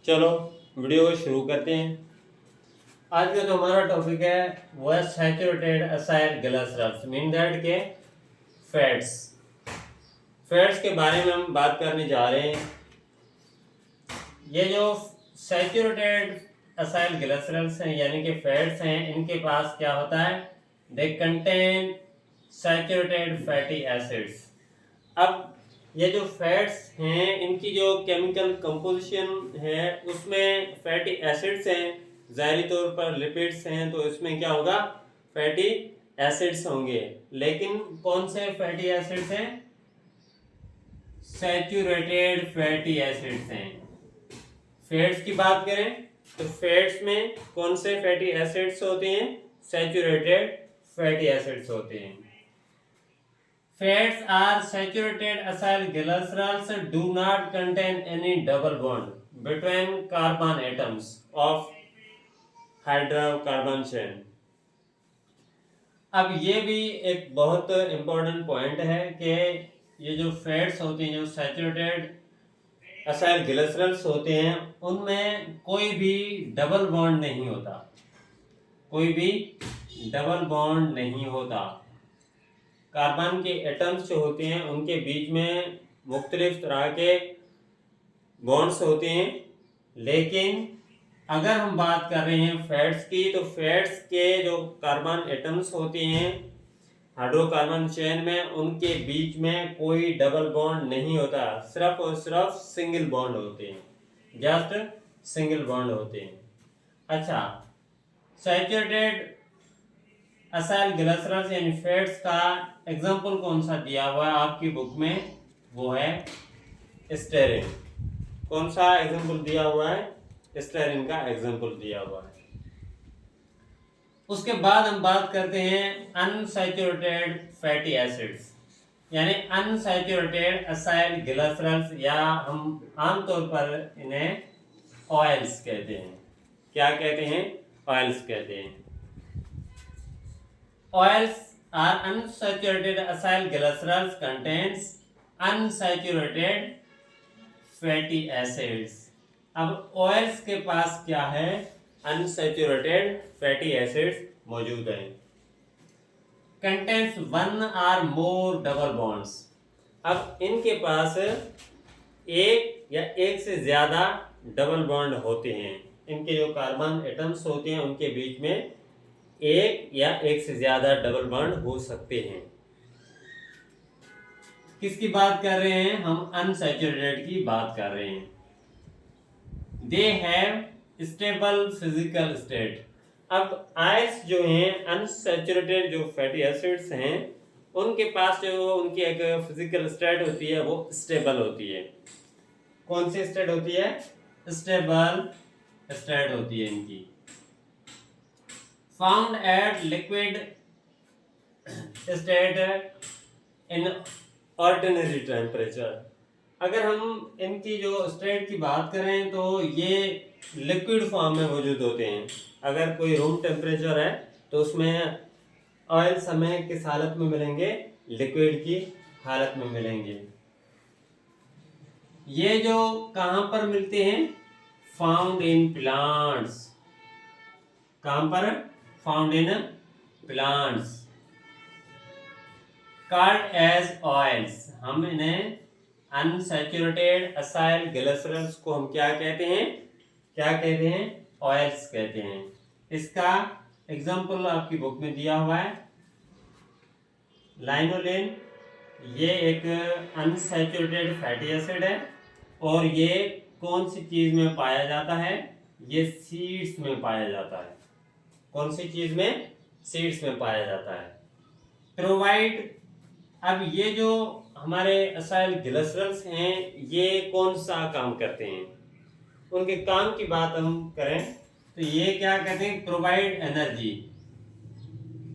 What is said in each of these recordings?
चलो वीडियो को शुरू करते हैं। आज का जो हमारा टॉपिक है वो है saturated acyl glycerols mean that के फैट्स। फैट्स के बारे में हम बात करने जा रहे हैं। ये जो सैचुरेटेड असाइल ग्लिसरॉल्स हैं यानी कि फैट्स हैं, इनके पास क्या होता है, they contain saturated fatty acids. अब ये जो फैट्स हैं इनकी जो केमिकल कंपोजिशन है उसमें फैटी एसिड्स हैं, ज़ाहिरी तौर पर लिपिड्स हैं, तो इसमें क्या होगा, फैटी एसिड्स होंगे। लेकिन कौन से फैटी एसिड्स हैं, सैचुरेटेड फैटी एसिड्स हैं। फैट्स की बात करें तो फैट्स में कौन से फैटी एसिड्स होते हैं, सैचुरेटेड फैटी एसिड्स होते हैं। Fats are saturated acyl glycerols do not contain any double bond between carbon atoms of hydrocarbon chain। अब ये भी एक बहुत इम्पोर्टेंट पॉइंट है कि ये जो फैट्स होती हैं, जो सैचुरेटेड असाइल ग्लिसरॉल्स होते हैं, उनमें कोई भी डबल बॉन्ड नहीं होता, कोई भी डबल बॉन्ड नहीं होता। कार्बन के एटम्स जो होते हैं उनके बीच में मुख्तलिफ तरह के बॉन्ड्स होते हैं। लेकिन अगर हम बात कर रहे हैं फैट्स की, तो फैट्स के जो कार्बन एटम्स होते हैं हाइड्रोकार्बन चेन में, उनके बीच में कोई डबल बॉन्ड नहीं होता, सिर्फ और सिर्फ सिंगल बॉन्ड होते हैं, जस्ट सिंगल बॉन्ड होते हैं। अच्छा, सैचुरेटेड असाइल ग्लिसरॉल्स यानी फैट्स का एग्जाम्पल कौन सा दिया हुआ है आपकी बुक में, वो है स्टेरिन। कौन सा एग्जाम्पल दिया हुआ है, स्टेरिन का एग्जाम्पल दिया हुआ है। उसके बाद हम बात करते हैं अनसैचुरेटेड फैटी एसिड्स यानी अनसैचुरेटेड असाइल ग्लिसरॉल्स, या हम आमतौर पर इन्हें ऑयल्स कहते हैं। क्या कहते हैं, ऑयल्स कहते हैं। Oils are unsaturated acyl glycerols contains unsaturated fatty acids। अब oils के पास क्या है, unsaturated fatty acids मौजूद हैं। Contains one or more double bonds। अब इनके पास एक या एक से ज्यादा डबल बॉन्ड होते हैं। इनके जो कार्बन एटम्स होते हैं उनके बीच में एक या एक से ज्यादा डबल बॉन्ड हो सकते हैं। किसकी बात कर रहे हैं हम, अनसैचुरेटेड की बात कर रहे हैं। They have stable physical state. अब आयस जो हैं, अनसैचुरेटेड जो फैटी एसिड्स हैं, उनके पास जो उनकी एक फिजिकल स्टेट होती है वो स्टेबल होती है। कौन सी स्टेट होती है, स्टेबल स्टेट होती है इनकी। Found at liquid state in ordinary temperature। अगर हम इनकी जो स्टेट की बात करें तो ये लिक्विड फॉर्म में मौजूद होते हैं। अगर कोई रूम टेम्परेचर है तो उसमें ऑयल्स हमें किस हालत में मिलेंगे, लिक्विड की हालत में मिलेंगे। ये जो कहाँ पर मिलते हैं, फाउंड इन प्लांट्स। कहाँ पर, found in plants called as oils. हम इन्हें अनसैचुरेटेड असाइल ग्लिसरॉल्स को हम क्या कहते हैं, क्या कहते हैं, ऑयल्स कहते हैं। इसका एग्जांपल आपकी बुक में दिया हुआ है, लाइनोलिन। ये एक अनसैचुरेटेड फैटी एसिड है और ये कौन सी चीज में पाया जाता है, ये सीड्स में पाया जाता है। कौन सी चीज में, सीड्स में पाया जाता है। प्रोवाइड। अब ये जो हमारे असाइल ग्लिसरॉल्स हैं ये कौन सा काम करते हैं, उनके काम की बात हम करें तो ये क्या कहते हैं, प्रोवाइड एनर्जी।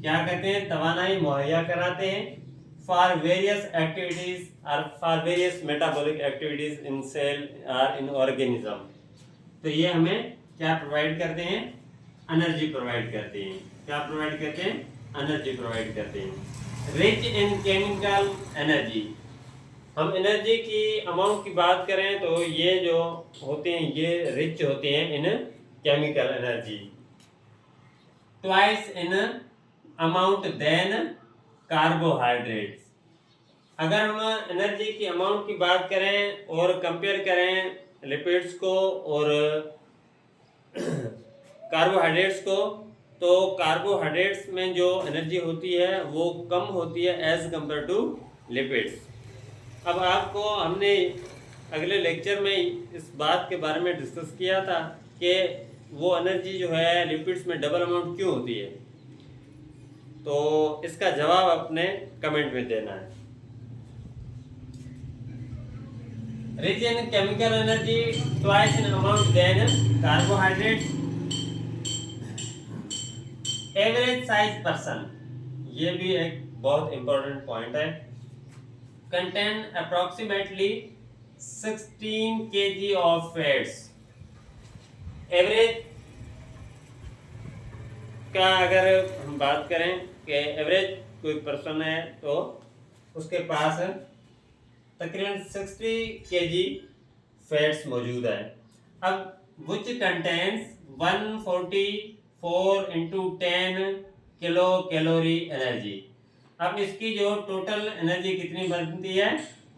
क्या कहते हैं, तवानाई मुहैया कराते हैं फॉर वेरियस एक्टिविटीज और for various metabolic activities in cell और इन ऑर्गेनिज्म। तो ये हमें क्या प्रोवाइड करते हैं, एनर्जी प्रोवाइड करते हैं। क्या प्रोवाइड करते हैं, एनर्जी प्रोवाइड करते हैं। रिच इन केमिकल एनर्जी हम एनर्जी की अमाउंट की बात करें तो ये जो होते हैं ये रिच होते हैं in chemical energy, twice in amount than carbohydrates. अगर हम एनर्जी की अमाउंट की बात करें और कंपेयर करें लिपिड्स को और कार्बोहाइड्रेट्स को, तो कार्बोहाइड्रेट्स में जो एनर्जी होती है वो कम होती है एज कंपेयर टू लिपिड्स। अब आपको हमने अगले लेक्चर में इस बात के बारे में डिस्कस किया था कि वो एनर्जी जो है लिपिड्स में डबल अमाउंट क्यों होती है, तो इसका जवाब अपने कमेंट में देना है। Rich in chemical energy twice in amount than carbohydrates. Average size person, ये भी एक बहुत इंपॉर्टेंट पॉइंट है। Contain approximately 16 kg of fats. Average का अगर हम बात करें कि एवरेज कोई पर्सन है तो उसके पास तकरीबन 60 kg फैट्स मौजूद है। अब which contains 144 into 10 kilo calorie energy. अब इसकी जो टोटल एनर्जी कितनी बनती है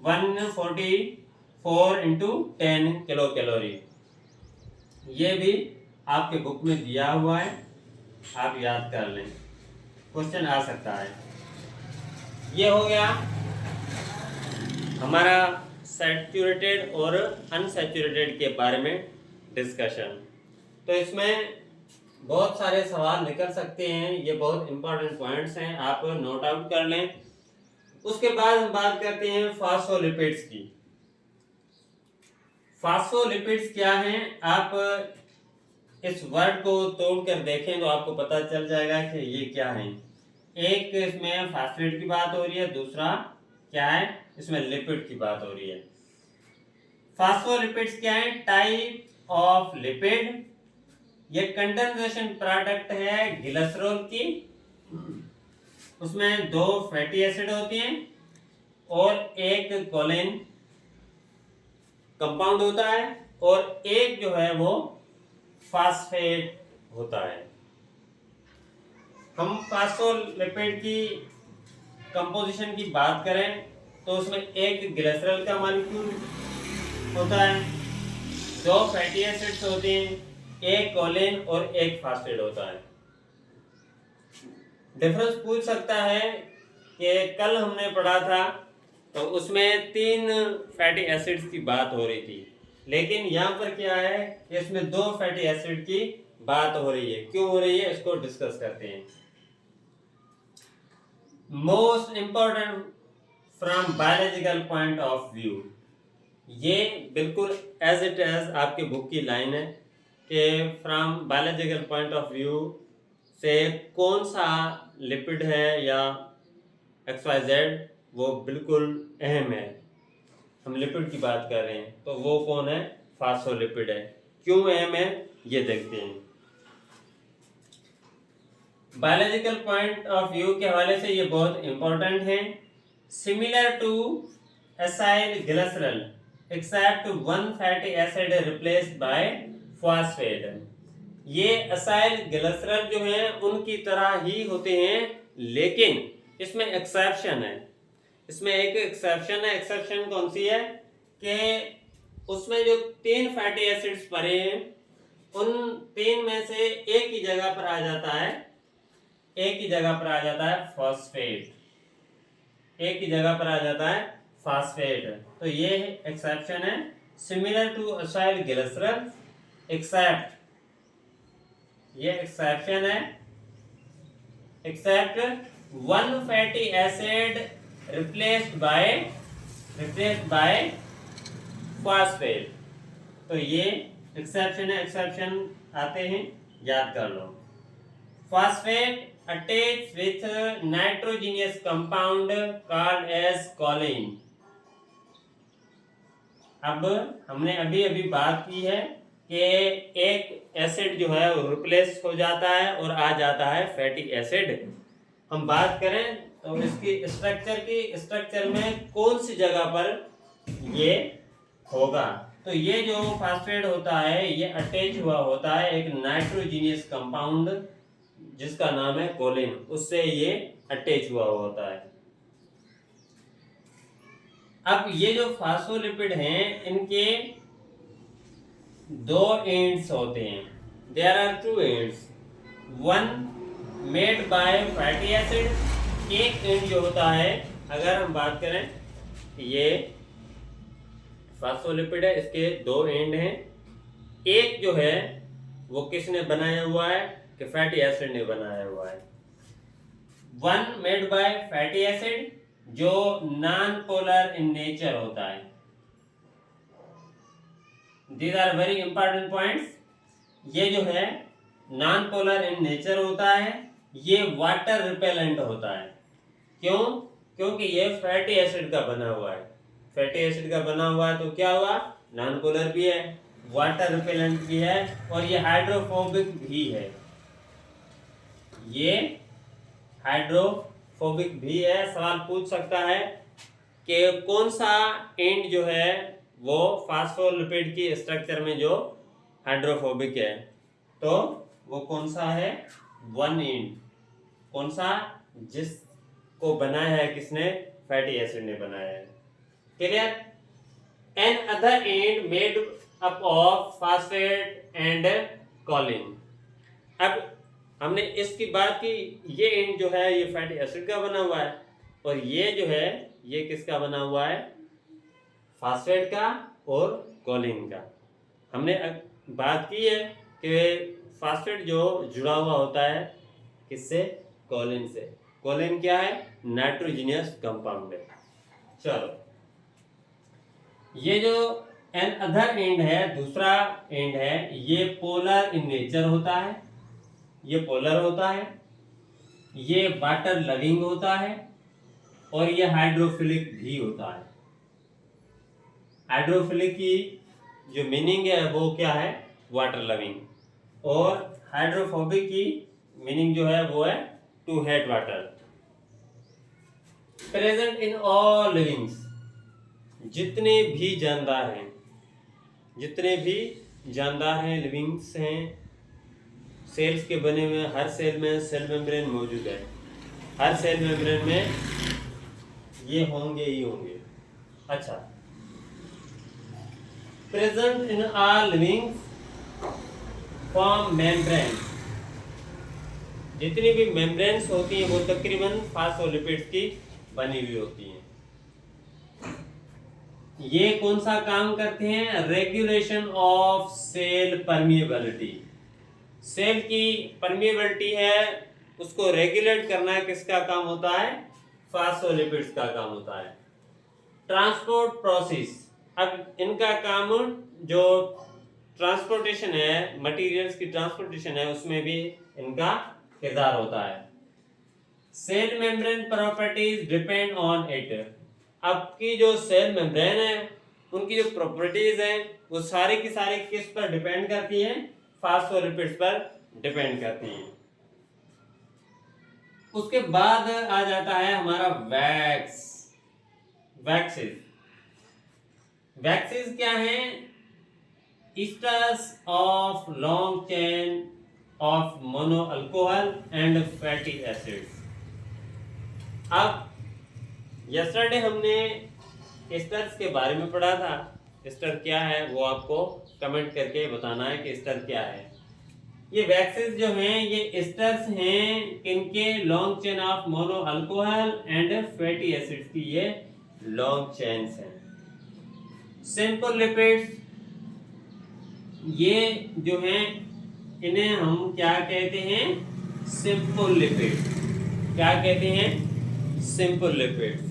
144 into 10 किलो कैलोरी। ये भी आपके बुक में दिया हुआ है, आप याद कर लें, क्वेश्चन आ सकता है। ये हो गया हमारा सैचुरेटेड और अनसैचुरेटेड के बारे में डिस्कशन। तो इसमें बहुत सारे सवाल निकल सकते हैं, ये बहुत इंपॉर्टेंट पॉइंट्स हैं, आप नोट आउट कर लें। उसके बाद हम बात करते हैं फास्फोलिपिड्स की। फास्फोलिपिड्स क्या हैं, आप इस वर्ड को तोड़कर देखें तो आपको पता चल जाएगा कि ये क्या है। एक इसमें फास्फेट की बात हो रही है, दूसरा क्या है इसमें लिपिड की बात हो रही है। फास्फोलिपिड्स क्या है, टाइप ऑफ लिपिड। ये कंडेंसेशन प्रोडक्ट है ग्लिसरॉल की, उसमें 2 फैटी एसिड होती हैं और एक कोलिन कंपाउंड होता है और एक जो है वो फास्फेट होता है। हम फास्फोलिपिड की कंपोजिशन की बात करें तो उसमें एक ग्लिसरॉल का मॉलिक्यूल होता है, 2 फैटी एसिड्स होते हैं, एक कोलिन और एक फास्फेट होता है। डिफरेंस पूछ सकता है कि कल हमने पढ़ा था तो उसमें 3 फैटी एसिड्स की बात हो रही थी, लेकिन यहाँ पर क्या है इसमें 2 फैटी एसिड की बात हो रही है। क्यों हो रही है इसको डिस्कस करते हैं। Most important from biological point of view, ये बिल्कुल एज इट एज आपके बुक की लाइन है कि from biological point of view से कौन सा लिपिड है या XYZ वो बिल्कुल अहम है। हम लिपिड की बात कर रहे हैं तो वो कौन है, फास्फोलिपिड है। क्यों अहम है ये देखते हैं। बायोलॉजिकल पॉइंट ऑफ व्यू के हवाले से ये बहुत इंपॉर्टेंट है। Similar to acyl glycerol except 1 fatty acid replaced by phosphate. ये एसाइल ग्लिसरॉल जो है उनकी तरह ही होते हैं, लेकिन इसमें एक्सेप्शन है। इसमें एक एक्सेप्शन है। एक्सेप्शन कौन सी है कि उसमें जो 3 फैटी एसिड्स पड़े हैं उन 3 में से एक ही जगह पर आ जाता है, एक ही जगह पर आ जाता है फास्फेट, एक ही जगह पर आ जाता है फास्फेट। तो ये एक्सेप्शन है। Similar to acyl glycerol except, ये एक्सेप्शन है, except 1 fatty acid replaced by phosphate. तो ये एक्सेप्शन है। एक्सेप्शन आते हैं, याद कर लो। Phosphate attach with nitrogenous compound called as choline. अब हमने अभी अभी बात की है कि एक एसिड जो है वो रिप्लेस हो जाता है और आ जाता है फैटी एसिड। हम बात करें तो इसकी स्ट्रक्चर में कौन सी जगह पर ये होगा। तो ये जो फास्फेट होता है ये अटैच हुआ होता है एक नाइट्रोजीनियस कंपाउंड जिसका नाम है कोलिन, उससे ये अटैच हुआ होता है। अब ये जो फास्फोलिपिड हैं इनके दो एंड्स होते हैं, there are two ends, one made by fatty acid. एक एंड जो होता है, अगर हम बात करें ये फास्फोलिपिड है, इसके दो एंड हैं। एक जो है वो किसने बनाया हुआ है कि फैटी एसिड ने बनाया हुआ है। One made by fatty acid जो नॉन पोलर इन नेचर होता है। These are very important points. ये जो है नॉन पोलर इन नेचर होता है, ये वाटर रिपेलेंट होता है। क्यों? क्योंकि ये फैटी एसिड का बना हुआ है। फैटी एसिड का बना हुआ है तो क्या हुआ, नॉन पोलर भी है, वाटर रिपेलेंट भी है और ये हाइड्रोफोबिक भी है। ये हाइड्रोफोबिक भी है। सवाल पूछ सकता है कि कौन सा एंड जो है वो फास्फोलिपिड की स्ट्रक्चर में जो हाइड्रोफोबिक है, तो वो कौन सा है, वन एंड। कौन सा, जिसको बनाया है किसने, फैटी एसिड ने बनाया है। Clear? An other end made up of phosphate and choline. अब हमने इसकी बात की, ये एंड जो है ये फैटी एसिड का बना हुआ है और ये जो है ये किसका बना हुआ है, फास्फेट का और कोलिन का। हमने बात की है कि फास्फेट जो जुड़ा हुआ होता है किससे, कोलिन से। कोलिन क्या है, नाइट्रोजीनियस कंपाउंड है। चलो, ये जो एन अदर एंड है, दूसरा एंड है, ये पोलर इन नेचर होता है। ये पोलर होता है, ये वाटर लविंग होता है और ये हाइड्रोफिलिक भी होता है। हाइड्रोफिलिक की जो मीनिंग है वो क्या है, वाटर लविंग, और हाइड्रोफोबिक की मीनिंग जो है वो है to hate water. Present in all livings, जितने भी जानदार हैं, जितने भी जानदार हैं, लिविंग्स हैं, सेल्स के बने हुए, हर सेल में सेल मेम्ब्रेन मौजूद है। हर सेल मेम्ब्रेन में ये होंगे ही होंगे। अच्छा, present in all livings form membrane. जितनी भी मेम्ब्रेन्स होती हैं वो तकरीबन फास्फोलिपिड्स की बनी हुई होती हैं। ये कौन सा काम करते हैं, regulation of cell permeability. Cell की परमिएबिलिटी है उसको रेगुलेट करना है, किसका काम होता है, फास्फोलिपिड्स का काम होता है। ट्रांसपोर्ट प्रोसेस, अब इनका काम जो ट्रांसपोर्टेशन है, मटेरियल्स की ट्रांसपोर्टेशन है, उसमें भी इनका किरदार होता है। Cell membrane properties depend on it. अब की जो सेल मेम्ब्रेन है उनकी जो प्रॉपर्टीज हैं वो सारी की सारी किस पर डिपेंड करती हैं, फास्फोलिपिड्स पर डिपेंड करती हैं। उसके बाद आ जाता है हमारा वैक्स। वैक्सेस, वैक्सेस क्या हैं, esters of long chain of mono alcohol and fatty acids. अब यस्टरडे हमने एस्टर्स के बारे में पढ़ा था। एस्टर क्या है वो आपको कमेंट करके बताना है कि एस्टर क्या है। ये वैक्सेस जो हैं ये एस्टर्स हैं किनके, long chain of mono alcohol and fatty acids की ये लॉन्ग चेन्स हैं। सिंपल लिपिड्स ये जो हैं इन्हें हम क्या कहते हैं, सिंपल लिपिड्स। क्या कहते हैं, simple lipids.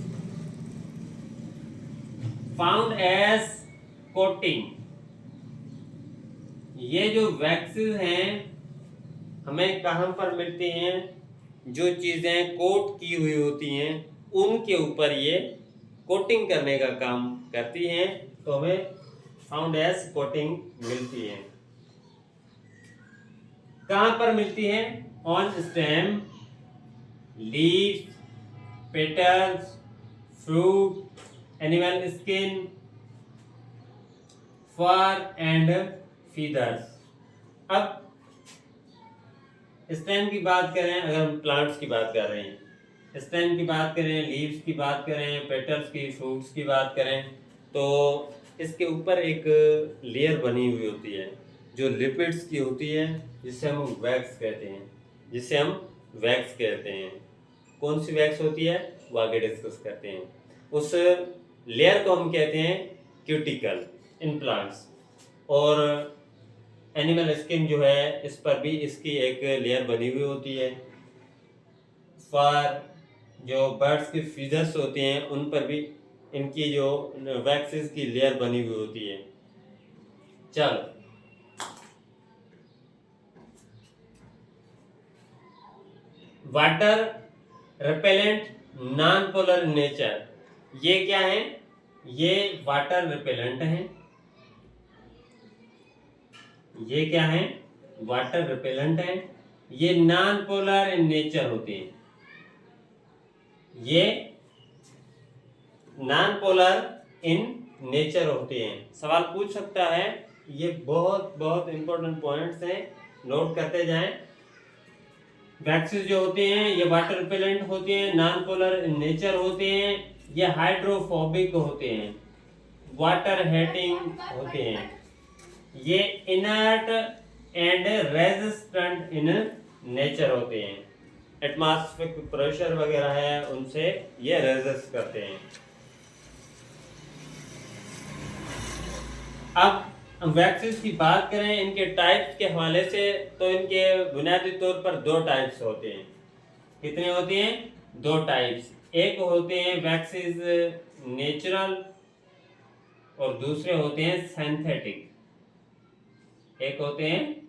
Found as coating. ये जो वैक्सेस हैं हमें कहां पर मिलती हैं, जो चीजें कोट की हुई होती हैं उनके ऊपर ये कोटिंग करने का काम करती हैं, तो हमें फाउंड एज कोटिंग मिलती है। कहां पर मिलती है, on stem, leaf, petals, fruit, animal skin, fur and feathers. अब स्टेम की बात करें, अगर हम प्लांट्स की बात कर रहे हैं, स्टेम की बात करें, लीव्स की बात करें, पेटल्स की, फ्रूट्स की बात करें, तो इसके ऊपर एक लेयर बनी हुई होती है जो लिपिड्स की होती है, जिसे हम वैक्स कहते हैं। कौन सी वैक्स होती है वो आगे डिस्कस करते हैं। उस लेयर को हम कहते हैं क्यूटिकल इन प्लांट्स। और एनिमल स्किन जो है, इस पर भी इसकी एक लेयर बनी हुई होती है। फर, जो बर्ड्स के फीदर्स होते हैं, उन पर भी इनकी जो वैक्सेस की लेयर बनी हुई होती है। चलो, water repellent non polar nature, ये क्या है? ये वाटर रिपेलेंट है। ये क्या है? वाटर रिपेलेंट है। ये नॉन पोलर इन नेचर होते हैं। ये नॉन पोलर इन नेचर होते हैं। सवाल पूछ सकता है, ये बहुत बहुत इंपॉर्टेंट पॉइंट्स हैं, नोट करते जाएं। वैक्सेस जो होते हैं ये वाटर रिपेलेंट होते हैं, नॉन पोलर इन नेचर होते हैं, ये हाइड्रोफोबिक होते हैं, वाटर हेटिंग होते हैं, ये inert and resistant in nature होते हैं। एटमॉस्फेरिक प्रेशर वगैरह है उनसे ये रेजिस्ट करते हैं। अब हम वैक्सेस की बात करें इनके टाइप्स के हवाले से, तो इनके बुनियादी तौर पर दो टाइप्स होते हैं। कितने होते हैं? दो टाइप्स। एक होते हैं वैक्सेस नेचुरल और दूसरे होते हैं सिंथेटिक। एक होते हैं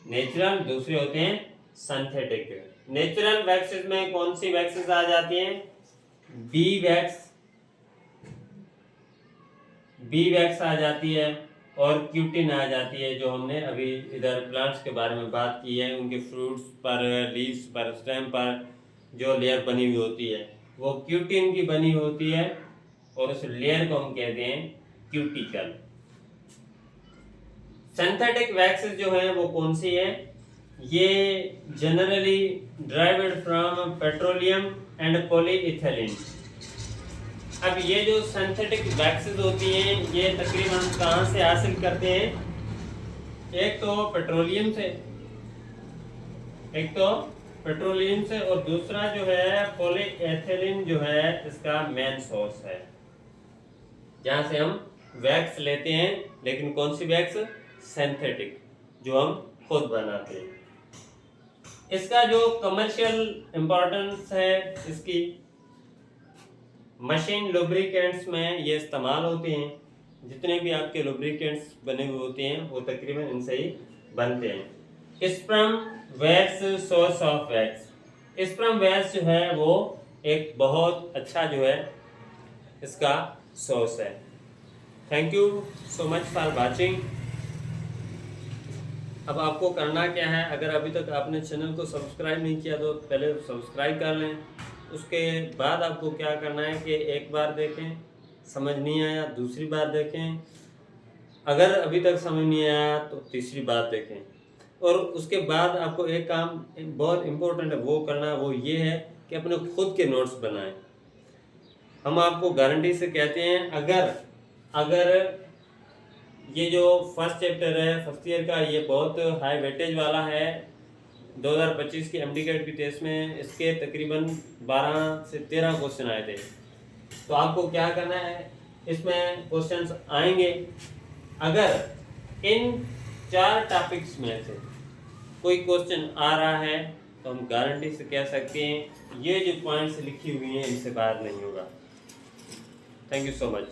नेचुरल, दूसरे होते हैं सिंथेटिक। नेचुरल वैक्सेस में कौन सी वैक्सेस आ जाती हैं? बी वैक्स आ जाती है और क्यूटिन आ जाती है, जो हमने अभी इधर प्लांट्स के बारे में बात की है। उनके फ्रूट्स पर, लीव्स पर, स्टेम पर जो लेयर बनी हुई होती है वो क्यूटिन की बनी होती है और उस लेयर को हम कहते हैं क्यूटिकल। सिंथेटिक वैक्सेस जो है वो कौन सी है? ये generally derived from petroleum and polyethylene. अब ये जो सिंथेटिक वैक्सेस होती हैं ये तकरीबन कहाँ से हासिल करते हैं? एक तो पेट्रोलियम से, और दूसरा जो है पॉलीइथिलीन जो है इसका मेन सोर्स है, जहाँ से हम वैक्स लेते हैं। लेकिन कौन सी वैक्स? सिंथेटिक, जो हम खुद बनाते हैं। इसका जो कमर्शियल इंपॉर्टेंस है, इसकी मशीन लुब्रिकेंट्स में ये इस्तेमाल होते हैं। जितने भी आपके लुब्रिकेंट्स बने हुए होते हैं वो तकरीबन इनसे ही बनते हैं। Sperm wax source of wax. Sperm wax जो है वो एक बहुत अच्छा जो है इसका सोर्स है। Thank you so much for watching. अब आपको करना क्या है, अगर अभी तक आपने चैनल को सब्सक्राइब नहीं किया तो पहले सब्सक्राइब कर लें। उसके बाद आपको क्या करना है कि एक बार देखें, समझ नहीं आया दूसरी बार देखें, अगर अभी तक समझ नहीं आया तो तीसरी बार देखें। और उसके बाद आपको एक काम बहुत इम्पोर्टेंट है वो करना, वो ये है कि अपने खुद के नोट्स बनाएं। हम आपको गारंटी से कहते हैं, अगर ये जो फर्स्ट चैप्टर है फर्स्ट ईयर का, ये बहुत हाई वेटेज वाला है। 2025 की एमडी-कैट की टेस्ट में इसके तकरीबन 12 से 13 क्वेश्चन आए थे। तो आपको क्या करना है, इसमें क्वेश्चंस आएंगे। अगर इन 4 टॉपिक्स में से कोई क्वेश्चन आ रहा है तो हम गारंटी से कह सकते हैं ये जो पॉइंट्स लिखी हुई हैं इनसे बाहर नहीं होगा। Thank you so much.